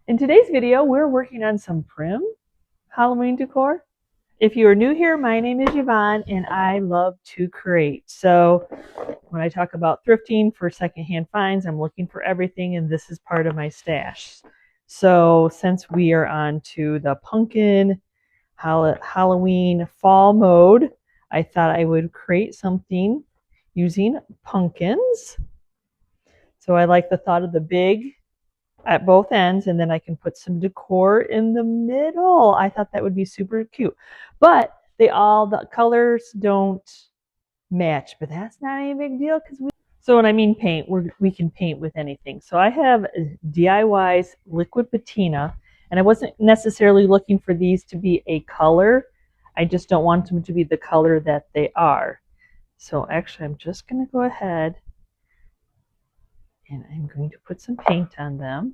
In today's video, we're working on some prim Halloween decor. If you are new here, my name is Yvonne and I love to create. So when I talk about thrifting for secondhand finds, I'm looking for everything and this is part of my stash. So since we are on to the pumpkin Halloween fall mode, I thought I would create something using pumpkins. So I like the thought of the big at both ends, and then I can put some decor in the middle. I thought that would be super cute. But the colors don't match, but that's not any big deal because so when I mean paint, we can paint with anything. So I have DIY's liquid patina, and I wasn't necessarily looking for these to be a color. I just don't want them to be the color that they are. So actually, I'm just going to go ahead and I'm going to put some paint on them.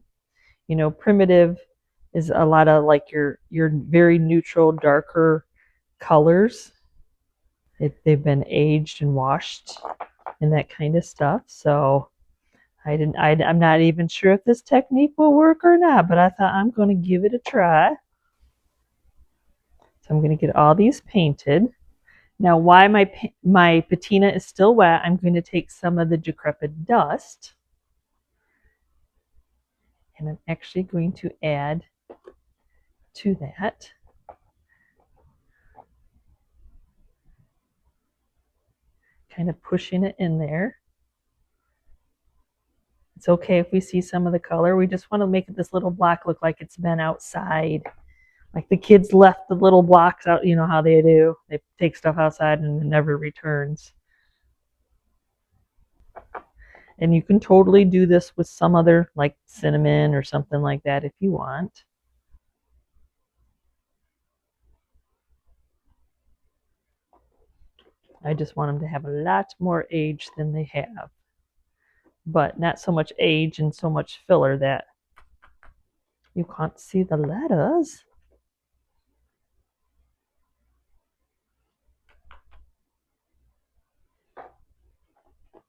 You know, primitive is a lot of like your very neutral, darker colors. They've been aged and washed and that kind of stuff. So I'm not even sure if this technique will work or not, but I thought I'm going to give it a try. So I'm going to get all these painted. Now, while my patina is still wet, I'm going to take some of the decrepit dust. And I'm actually going to add to that. Kind of pushing it in there. It's okay if we see some of the color. We just want to make this little block look like it's been outside. Like the kids left the little blocks out, you know how they do. They take stuff outside and it never returns. And you can totally do this with some other, like cinnamon or something like that if you want. I just want them to have a lot more age than they have. But not so much age and so much filler that you can't see the letters.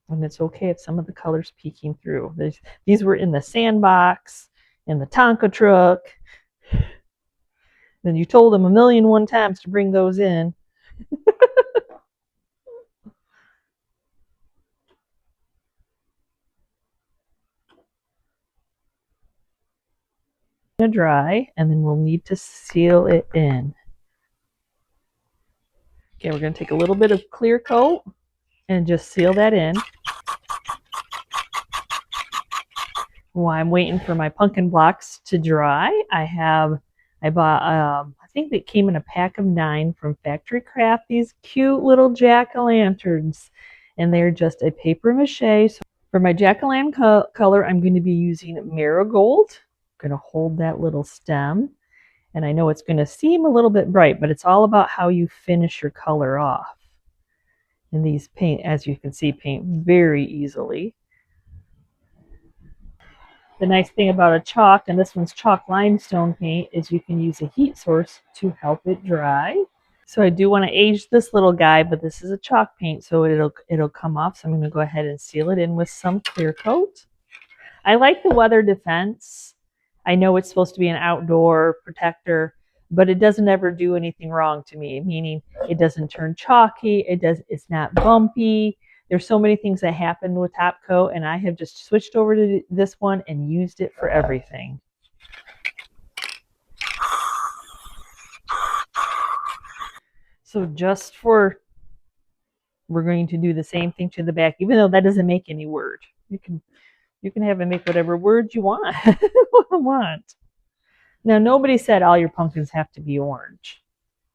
And it's okay if some of the colors peeking through. These were in the sandbox, in the Tonka truck. Then you told them 1,000,001 times to bring those in. Dry, and then we'll need to seal it in. Okay, we're going to take a little bit of clear coat and just seal that in. While I'm waiting for my pumpkin blocks to dry, I bought I think they came in a pack of 9 from Factory Craft, these cute little jack-o'-lanterns, and they're just a paper mache. So for my jack-o'-lantern color, I'm going to be using marigold. I'm going to hold that little stem, and I know it's going to seem a little bit bright, but it's all about how you finish your color off. And these paint, as you can see, paint very easily. The nice thing about a chalk, and this one's chalk limestone paint, is you can use a heat source to help it dry. So I do want to age this little guy, but this is a chalk paint, so it'll come off. So I'm going to go ahead and seal it in with some clear coat. I like the weather defense. I know it's supposed to be an outdoor protector, but it doesn't ever do anything wrong to me, meaning it doesn't turn chalky, it's not bumpy. There's so many things that happen with top coat, and I have just switched over to this one and used it for everything. So we're going to do the same thing to the back, even though that doesn't make any word. You can have it make whatever word you want. Now, nobody said all your pumpkins have to be orange.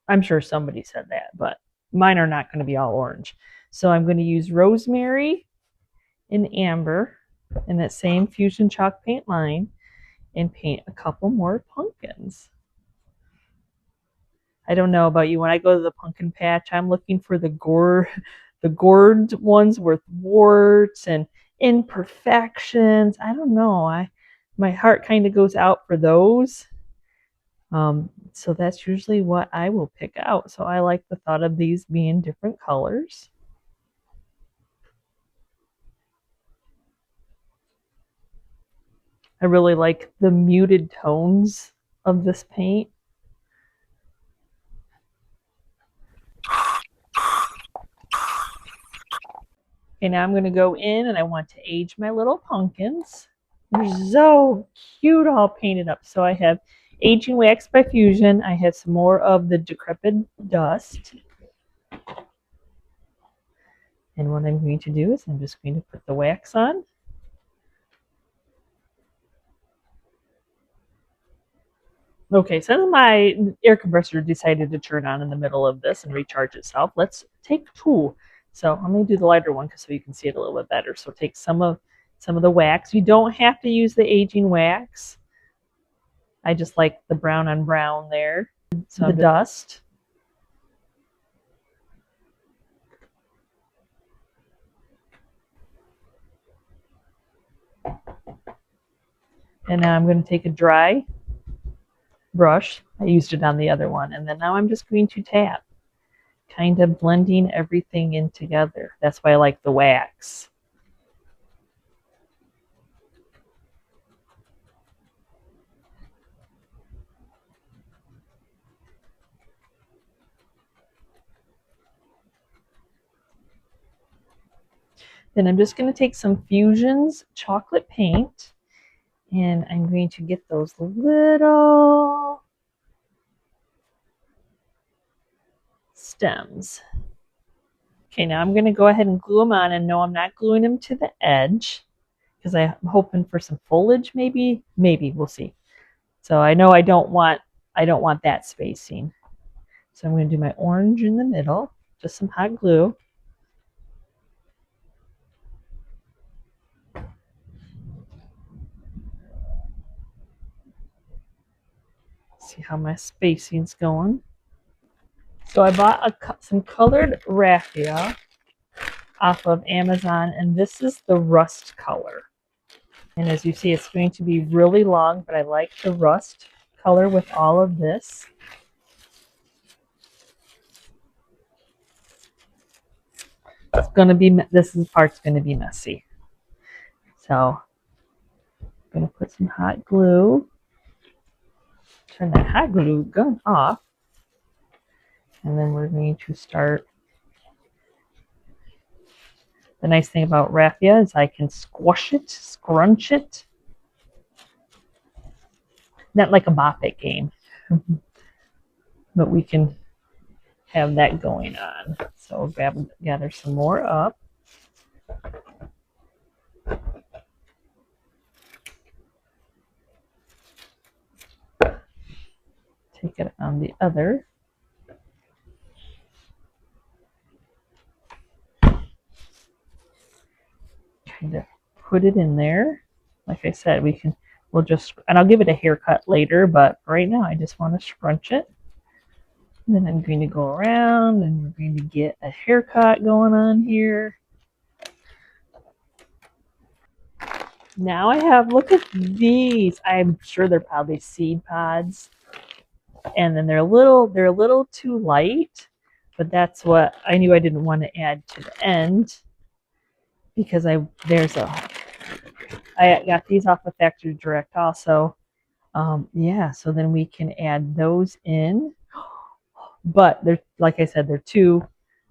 I'm sure somebody said that, but mine are not going to be all orange. So I'm going to use rosemary and amber in that same fusion chalk paint line and paint a couple more pumpkins. I don't know about you. When I go to the pumpkin patch, I'm looking for the gourd ones with warts and imperfections. I don't know. My heart kind of goes out for those. So that's usually what I will pick out. So I like the thought of these being different colors. I really like the muted tones of this paint. Okay, now I'm going to go in and I want to age my little pumpkins. They're so cute all painted up. So I have aging wax by Fusion. I have some more of the decrepit dust. And what I'm going to do is I'm just going to put the wax on. Okay, since my air compressor decided to turn on in the middle of this and recharge itself, let's take two. So I'm going to do the lighter one so you can see it a little bit better. So take some of the wax. You don't have to use the aging wax. I just like the brown on brown there. So the dust. And now I'm going to take a dry brush. I used it on the other one. And then now I'm just going to tap, kind of blending everything in together. That's why I like the wax. Then I'm just going to take some Fusion's chocolate paint and I'm going to get those little stems. Okay, now I'm going to go ahead and glue them on, and no, I'm not gluing them to the edge because I'm hoping for some foliage maybe. Maybe, we'll see. So I know I don't want that spacing. So I'm going to do my orange in the middle, just some hot glue. See how my spacing's going. So I bought some colored raffia off of Amazon, and this is the rust color. And as you see, it's going to be really long, but I like the rust color with all of this. It's going to be, this part's going to be messy. So I'm going to put some hot glue. Turn that hot glue gun off. And then we're going to start. The nice thing about raffia is I can squash it, scrunch it. Not like a Bop It game, but we can have that going on. So gather some more up. Take it on the other. Kind of put it in there. Like I said, we'll just, and I'll give it a haircut later, but right now I just want to scrunch it. And then I'm going to go around and we're going to get a haircut going on here. Now I have, look at these. I'm sure they're probably seed pods. And then they're a little too light, but that's what I knew I didn't want to add to the end because I got these off of Factory Direct also. Yeah, so then we can add those in. But they're, like I said, they're too,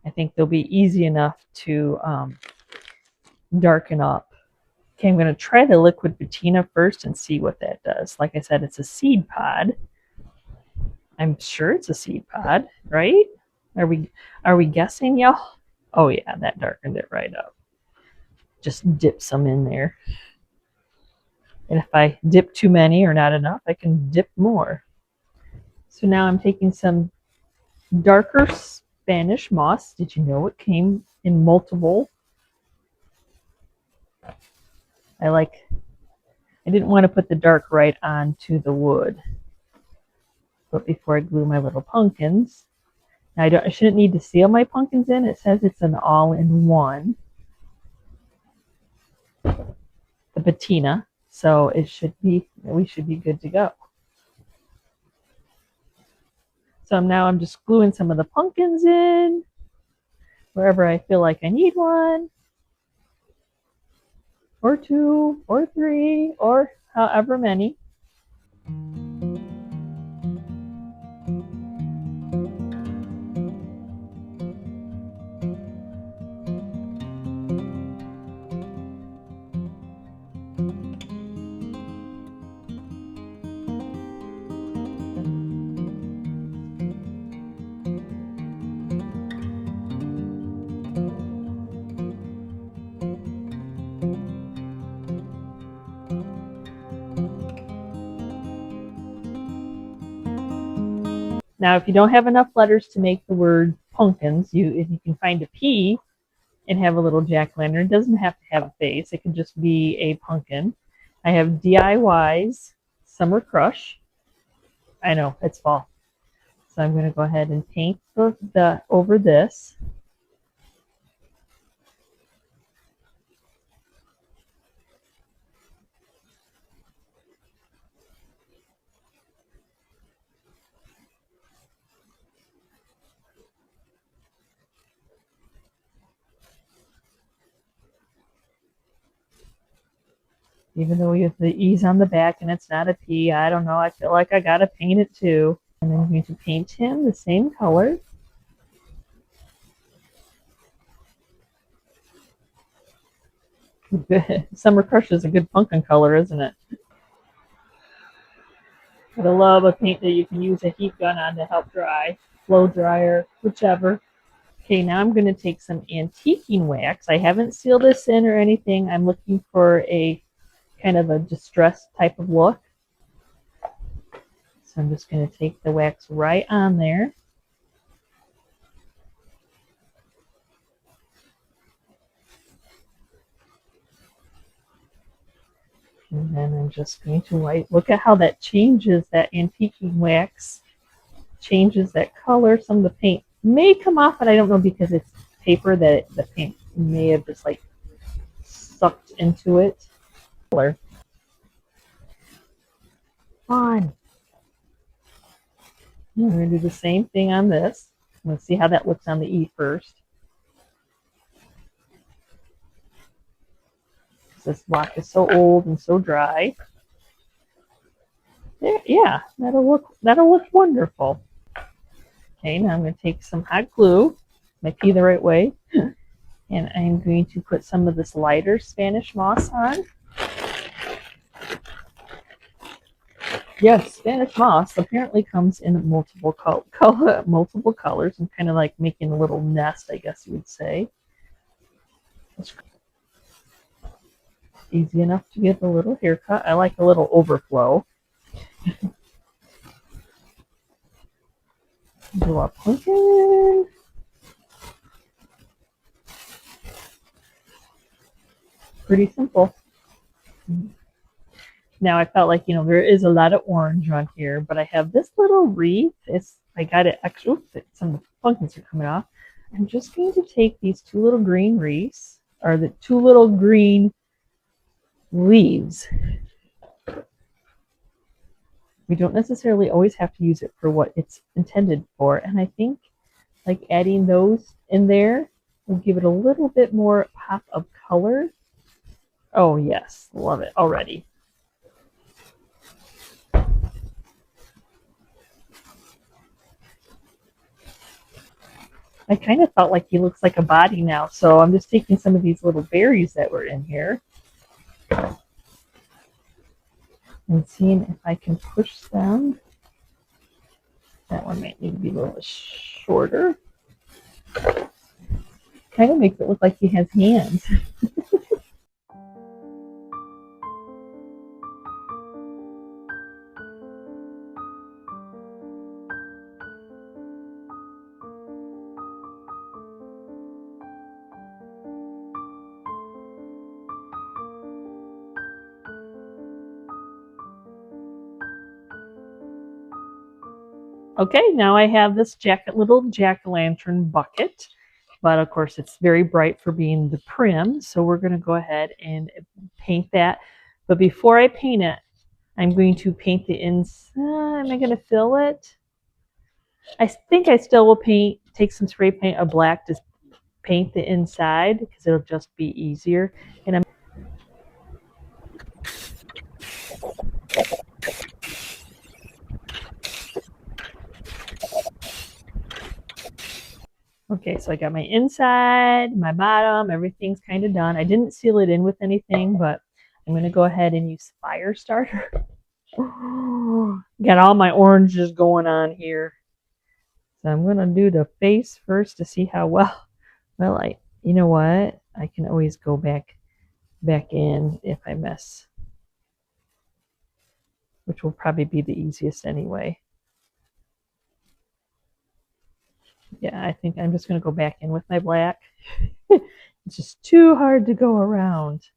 I think they'll be easy enough to darken up. Okay, I'm going to try the liquid patina first and see what that does. Like I said, it's a seed pod. I'm sure it's a seed pod, right? Are we guessing, y'all? Oh yeah, that darkened it right up. Just dip some in there. And if I dip too many or not enough, I can dip more. So now I'm taking some darker Spanish moss. Did you know it came in multiple? I didn't want to put the dark right onto the wood. But before I glue my little pumpkins, now I shouldn't need to seal my pumpkins in. It says it's an all-in-one. The patina. So we should be good to go. So now I'm just gluing some of the pumpkins in wherever I feel like I need one, or two, or three, or however many. Now, if you don't have enough letters to make the word pumpkins, if you can find a P and have a little jack-o'-lantern. It doesn't have to have a face. It can just be a pumpkin. I have DIY's Summer Crush. I know, it's fall. So I'm going to go ahead and paint the over this. Even though we have the E's on the back and it's not a P, I don't know. I feel like I got to paint it too. And I'm going to paint him the same color. Summer Crush is a good pumpkin color, isn't it? I love a paint that you can use a heat gun on to help dry, blow dryer, whichever. Okay, now I'm going to take some antiquing wax. I haven't sealed this in or anything. I'm looking for a kind of a distressed type of look. So I'm just going to take the wax right on there. And then I'm just going to wipe. Look at how that changes, that antiquing wax changes that color. Some of the paint may come off, but I don't know because it's paper that the paint may have just like sucked into it. Color. On. I'm going to do the same thing on this. Let's see how that looks on the E first. This block is so old and so dry. There, yeah, that'll look wonderful. Okay, now I'm going to take some hot glue, my P the right way, and I'm going to put some of this lighter Spanish moss on. Yes, Spanish moss apparently comes in multiple colors and kind of like making a little nest, I guess you would say. Easy enough to get a little haircut. I like a little overflow. Do a pumpkin. Pretty simple. Now I felt like, there is a lot of orange on here, but I have this little wreath. I got it extra. Oops, some of the pumpkins are coming off. I'm just going to take these two little green wreaths, or the two little green leaves. We don't necessarily always have to use it for what it's intended for, and I think like adding those in there will give it a little bit more pop of color. Oh yes, love it already. I kind of felt like he looks like a body now, so I'm just taking some of these little berries that were in here and seeing if I can push them. That one might need to be a little shorter. Kind of makes it look like he has hands. Okay, now I have this little jack-o'-lantern bucket, but of course it's very bright for being the prim, so we're going to go ahead and paint that. But before I paint it, I'm going to paint the inside. Am I going to fill it? I think I still will take some spray paint of black to paint the inside because it'll just be easier. And Okay, so I got my inside, my bottom, everything's kind of done. I didn't seal it in with anything, but I'm going to go ahead and use fire starter. Got all my oranges going on here. So I'm going to do the face first to see how well. Well, you know what? I can always go back in if I miss, which will probably be the easiest anyway. Yeah, I think I'm just going to go back in with my black. It's just too hard to go around.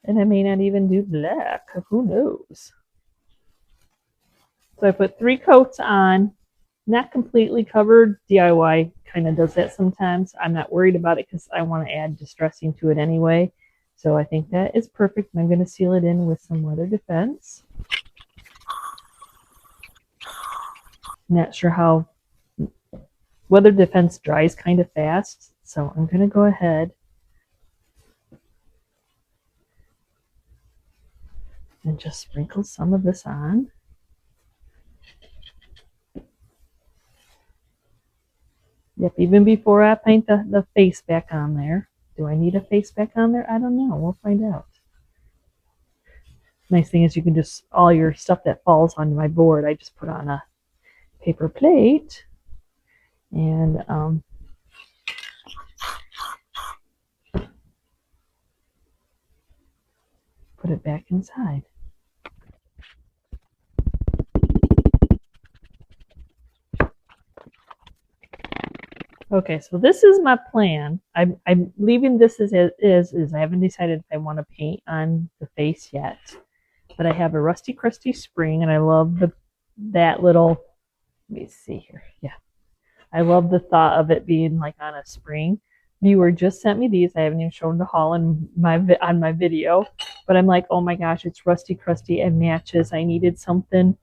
And I may not even do black. Who knows? So I put 3 coats on, not completely covered. DIY kind of does that sometimes. I'm not worried about it because I want to add distressing to it anyway. So I think that is perfect. I'm going to seal it in with some weather defense. Not sure how weather defense dries kind of fast. So I'm going to go ahead and just sprinkle some of this on. Yep, even before I paint the face back on there. Do I need a face back on there? I don't know. We'll find out. Nice thing is you can just, all your stuff that falls on my board, I just put on a paper plate and put it back inside. Okay, so this is my plan. I'm leaving this as is. I haven't decided if I want to paint on the face yet, but I have a rusty crusty spring, and I love that little. Let me see here. Yeah, I love the thought of it being like on a spring. Viewer just sent me these. I haven't even shown the haul on my video, but I'm like, oh my gosh, it's rusty crusty and matches. I needed something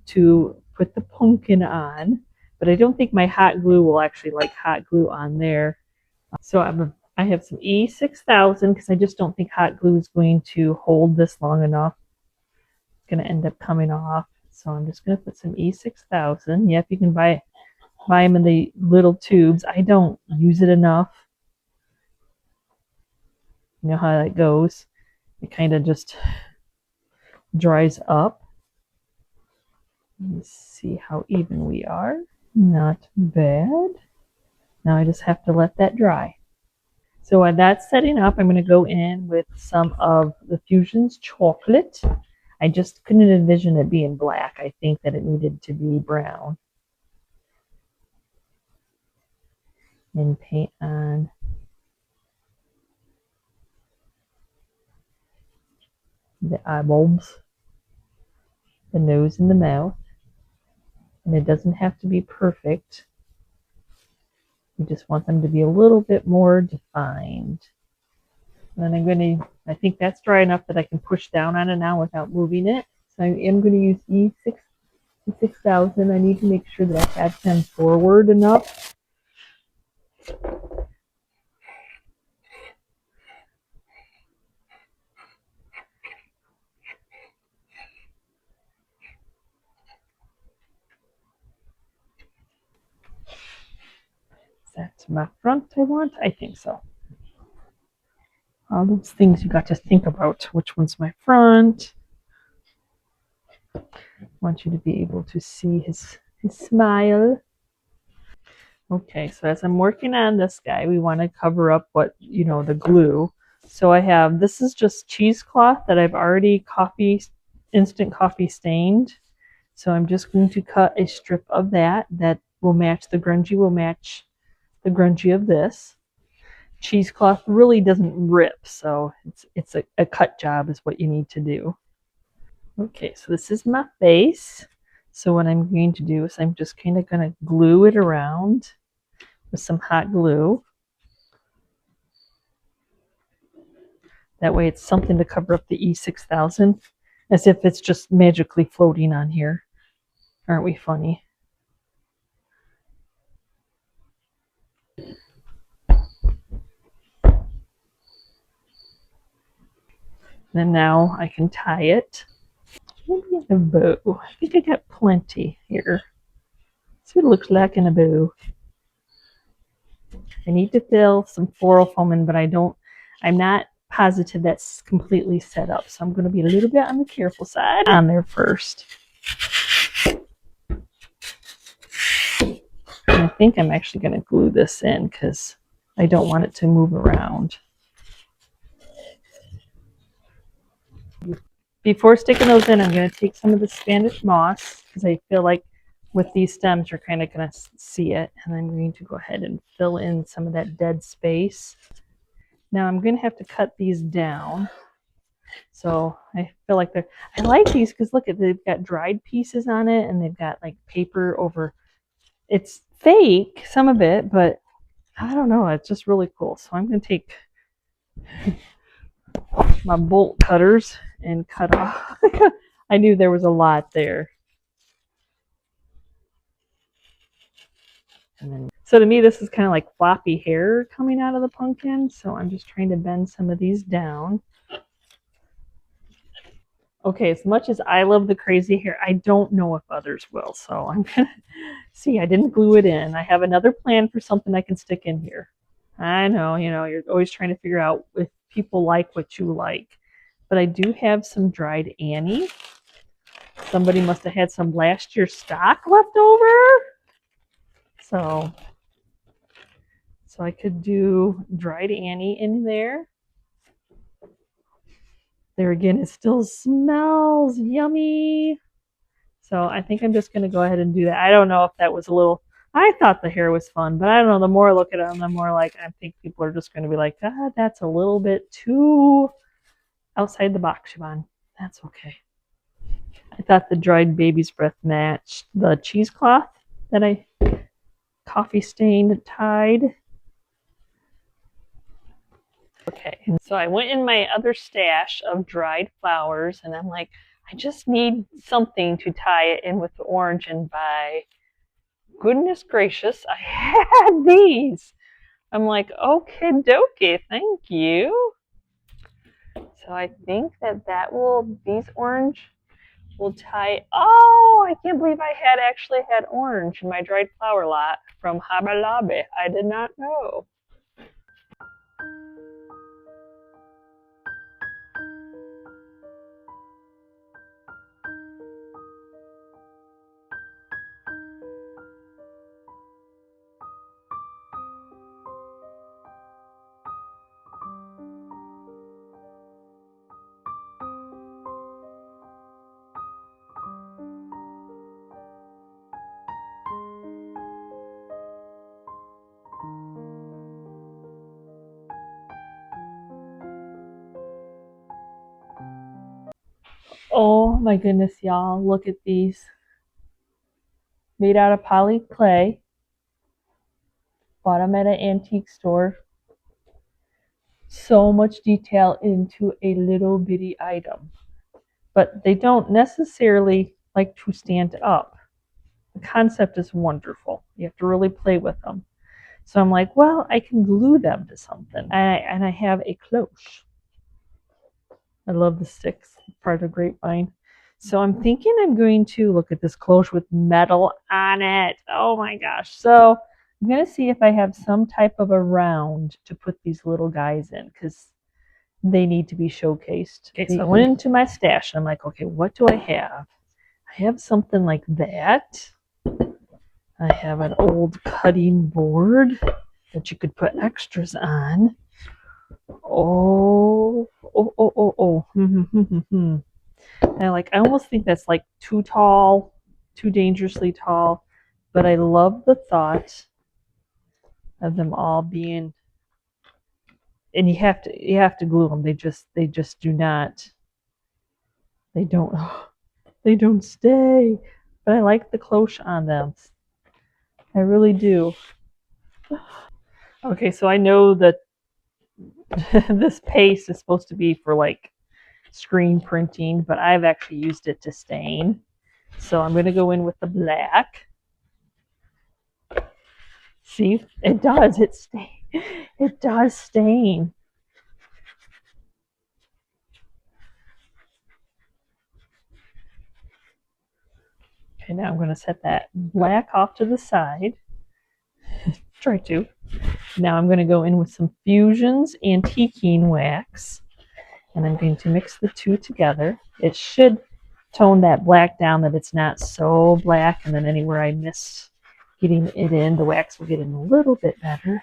to put the pumpkin on, but I don't think my hot glue will actually like hot glue on there. So I have some E6000 because I just don't think hot glue is going to hold this long enough. It's going to end up coming off. So I'm just going to put some E6000. Yep, you can buy them in the little tubes. I don't use it enough. You know how that goes. It kind of just dries up. Let's see how even we are. Not bad. Now I just have to let that dry. So while that's setting up, I'm going to go in with some of the Fusion's chocolate. I just couldn't envision it being black. I think that it needed to be brown. And paint on the eyeballs, the nose and the mouth. And it doesn't have to be perfect. You just want them to be a little bit more defined. And then I think that's dry enough that I can push down on it now without moving it. So I am going to use E6000. I need to make sure that I have them forward enough. Is that my front I want? I think so. All those things you got to think about. Which one's my front? I want you to be able to see his smile. Okay, so as I'm working on this guy, we want to cover up the glue. So this is just cheesecloth that I've already instant coffee stained. So I'm just going to cut a strip of that will match the grungy of this. Cheesecloth really doesn't rip, so it's a cut job is what you need to do. Okay, so this is my face. So what I'm going to do is I'm just kind of going to glue it around with some hot glue. That way it's something to cover up the E6000 as if it's just magically floating on here. Aren't we funny? Then now I can tie it. Maybe a bow. I think I got plenty here. See what it looks like in a bow. I need to fill some floral foam in, but I'm not positive that's completely set up. So I'm going to be a little bit on the careful side on there first. And I think I'm actually going to glue this in because I don't want it to move around. Before sticking those in, I'm going to take some of the Spanish moss because I feel like with these stems, you're kind of going to see it. And I'm going to go ahead and fill in some of that dead space. Now I'm going to have to cut these down. So I feel like I like these because look at, they've got dried pieces on it and they've got like paper over. It's fake, some of it, but I don't know. It's just really cool. So I'm going to take my bolt cutters and cut off. I knew there was a lot there. And then, so to me, this is kind of like floppy hair coming out of the pumpkin. So I'm just trying to bend some of these down. Okay, as much as I love the crazy hair, I don't know if others will. So I'm going to see, I didn't glue it in. I have another plan for something I can stick in here. I know, you're always trying to figure out if people like what you like. But I do have some dried Annie. Somebody must have had some last year's stock left over. So I could do dried Annie in there. There again, it still smells yummy. So I think I'm just going to go ahead and do that. I don't know if that was a little, I thought the hair was fun, but I don't know. The more I look at them, the more like I think people are just going to be like, that's a little bit too outside the box, Siobhan. That's okay. I thought the dried baby's breath matched the cheesecloth that I coffee stained tied. Okay, so I went in my other stash of dried flowers and I'm like, I just need something to tie it in with the orange, and by goodness gracious, I had these. I'm like, okay, dokie, thank you. So I think these orange will tie. Oh, I can't believe I actually had orange in my dried flower lot from Hobby Lobby. I did not know. Oh my goodness, y'all, look at these. Made out of poly clay. Bought them at an antique store. So much detail into a little bitty item. But they don't necessarily like to stand up. The concept is wonderful. You have to really play with them. So I'm like, well, I can glue them to something. And I have a cloche. I love the sticks, part of the grapevine. So I'm thinking I'm going to look at this cloche with metal on it. Oh my gosh. So I'm going to see if I have some type of a round to put these little guys in because they need to be showcased. Okay, so I went into my stash and I'm like, okay, what do I have? I have something like that. I have an old cutting board that you could put extras on. Oh. And I almost think that's like too tall, too dangerously tall, but I love the thought of them all being, and you have to glue them. They just do not, they don't stay. But I like the cloche on them. I really do. Okay, so I know that this paste is supposed to be for like screen printing, but I've actually used it to stain. So I'm going to go in with the black. See, it does. It does stain. Okay, now I'm going to set that black off to the side. Try to. Now I'm going to go in with some Fusions Antiquing wax, and I'm going to mix the two together. It should tone that black down, that it's not so black, and then anywhere I miss getting it in, the wax will get in a little bit better.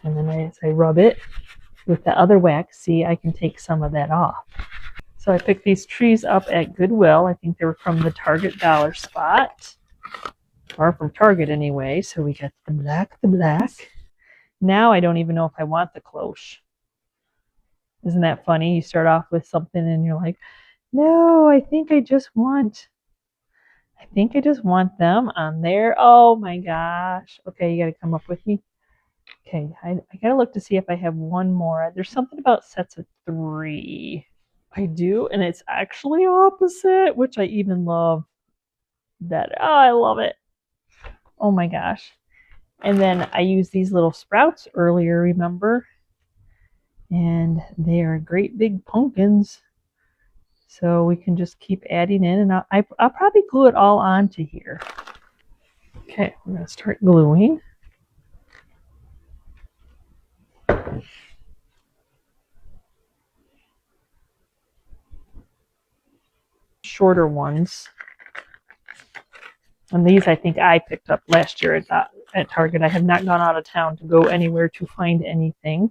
And then as I rub it with the other wax, see, I can take some of that off. So I picked these trees up at Goodwill. I think they were from the Target dollar spot, or from Target anyway. So we got the black, the black. Now I don't even know if I want the cloche. Isn't that funny? You start off with something and you're like, no, I think I just want them on there. Oh my gosh. Okay, you got to come up with me. Okay, I got to look to see if I have one more. There's something about sets of 3. I do, and it's actually opposite, which I even love. That, oh, I love it. Oh my gosh. And then I used these little sprouts earlier, remember? And they are great big pumpkins. So we can just keep adding in, and I'll probably glue it all onto here. Okay, we're going to start gluing. Shorter ones. And these I think I picked up last year at Target. I have not gone out of town to go anywhere to find anything.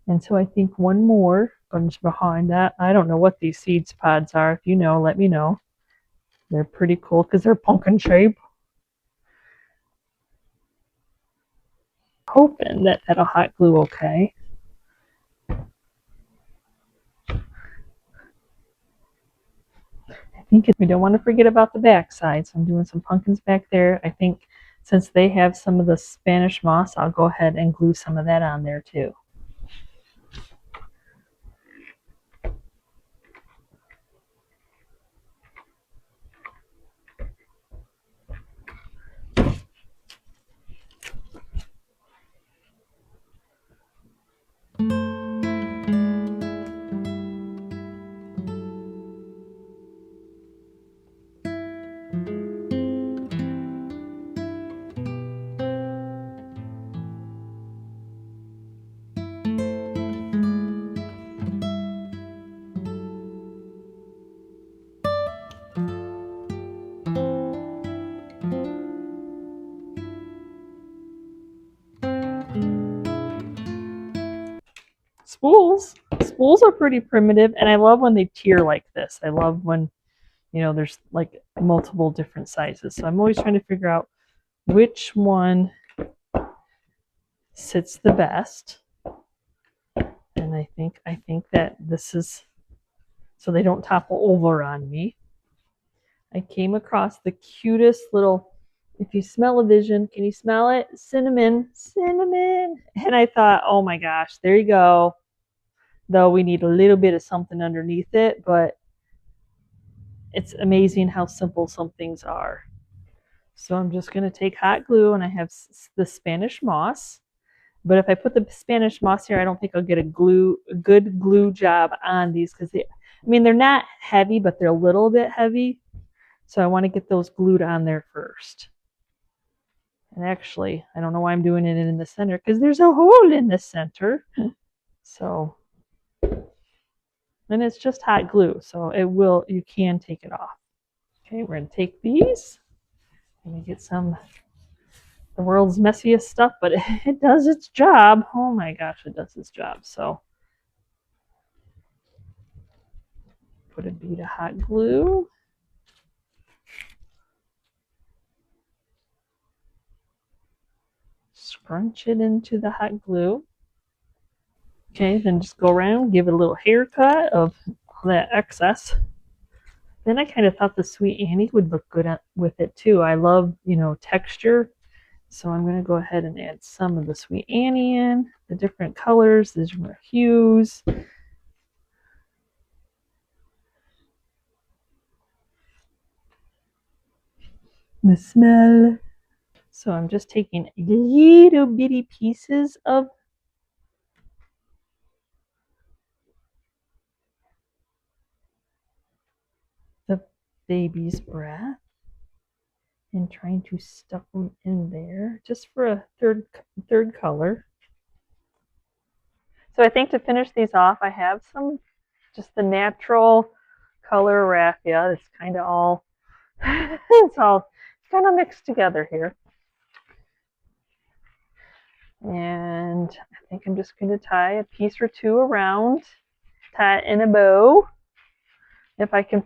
And so I think one more comes behind that. I don't know what these seeds pods are. If you know, let me know. They're pretty cool because they're pumpkin shape. Hoping that that'll hot glue okay. I think we don't want to forget about the back side. So I'm doing some pumpkins back there. I think since they have some of the Spanish moss, I'll go ahead and glue some of that on there too. Spools are pretty primitive, and I love when they tier like this. I love when, there's like multiple different sizes. So I'm always trying to figure out which one sits the best. And I think that this is so they don't topple over on me. I came across the cutest little, if you smell a vision, can you smell it? Cinnamon. And I thought, oh my gosh, there you go. Though we need a little bit of something underneath it, but it's amazing how simple some things are. So I'm just going to take hot glue, and I have the Spanish moss. But if I put the Spanish moss here, I don't think I'll get a good glue job on these, because they're not heavy, but they're a little bit heavy. So I want to get those glued on there first. And actually, I don't know why I'm doing it in the center, because there's a hole in the center. So, and it's just hot glue, so you can take it off. Okay, we're going to take these. Let me get the world's messiest stuff, but it does its job. Oh my gosh, it does its job. So put a bead of hot glue. Scrunch it into the hot glue. Okay, then just go around, give it a little haircut of all that excess. Then I kind of thought the Sweet Annie would look good with it too. I love, texture. So I'm going to go ahead and add some of the Sweet Annie in, the different colors, the different hues. The smell. So I'm just taking little bitty pieces of the baby's breath. and trying to stuff them in there just for a third color. So I think to finish these off, I have some just the natural color raffia. It's kind of all it's all kind of mixed together here. And I think I'm just going to tie a piece or two around, tie it in a bow. If I can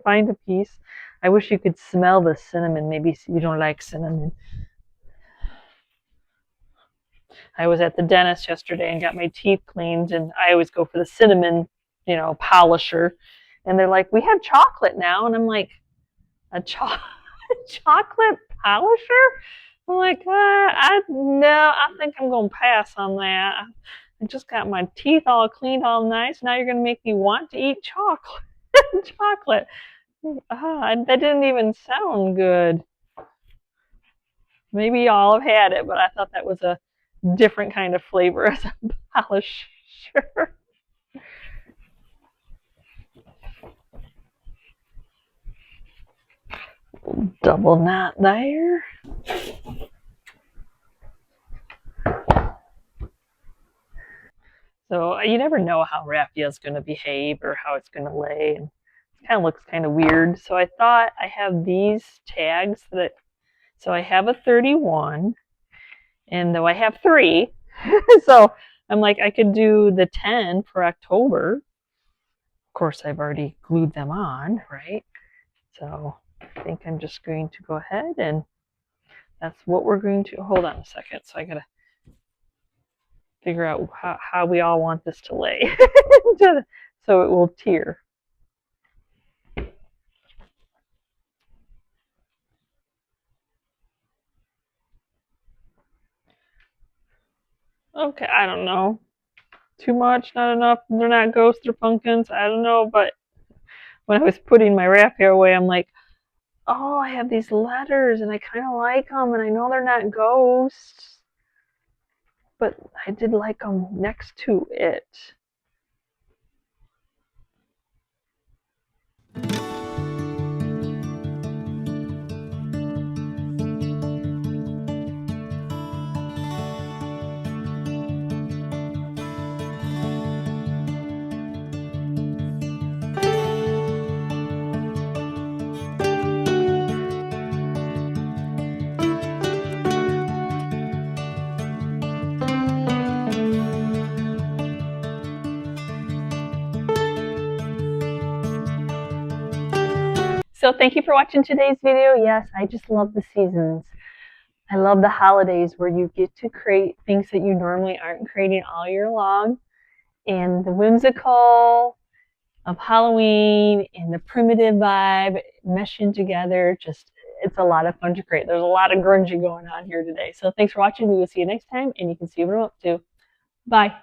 find a piece. I wish you could smell the cinnamon. Maybe you don't like cinnamon. I was at the dentist yesterday and got my teeth cleaned, and I always go for the cinnamon, polisher. And they're like, we have chocolate now. And I'm like, a chocolate polisher? I'm like, no, I think I'm going to pass on that. I just got my teeth all cleaned, all nice. Now you're going to make me want to eat chocolate. Chocolate. That didn't even sound good. Maybe y'all have had it, but I thought that was a different kind of flavor as a polisher. Double knot there. So you never know how raffia is going to behave or how it's going to lay. And it kind of looks kind of weird. So I thought I have these tags so I have a 31, and though I have 3, so I'm like, I could do the 10 for October. Of course, I've already glued them on, right? So I think I'm just going to go ahead, and that's what we're going to, hold on a second. So I got to figure out how we all want this to lay so it will tear. Okay, I don't know. Too much, not enough. They're not ghosts or pumpkins. I don't know, but when I was putting my raffia away, I'm like, oh, I have these letters and I kind of like them, and I know they're not ghosts, but I did like them next to it. So thank you for watching today's video. Yes, I just love the seasons. I love the holidays where you get to create things that you normally aren't creating all year long. And the whimsical of Halloween and the primitive vibe meshing together, it's a lot of fun to create. There's a lot of grungy going on here today. So thanks for watching. We will see you next time, and you can see what I'm up to. Bye.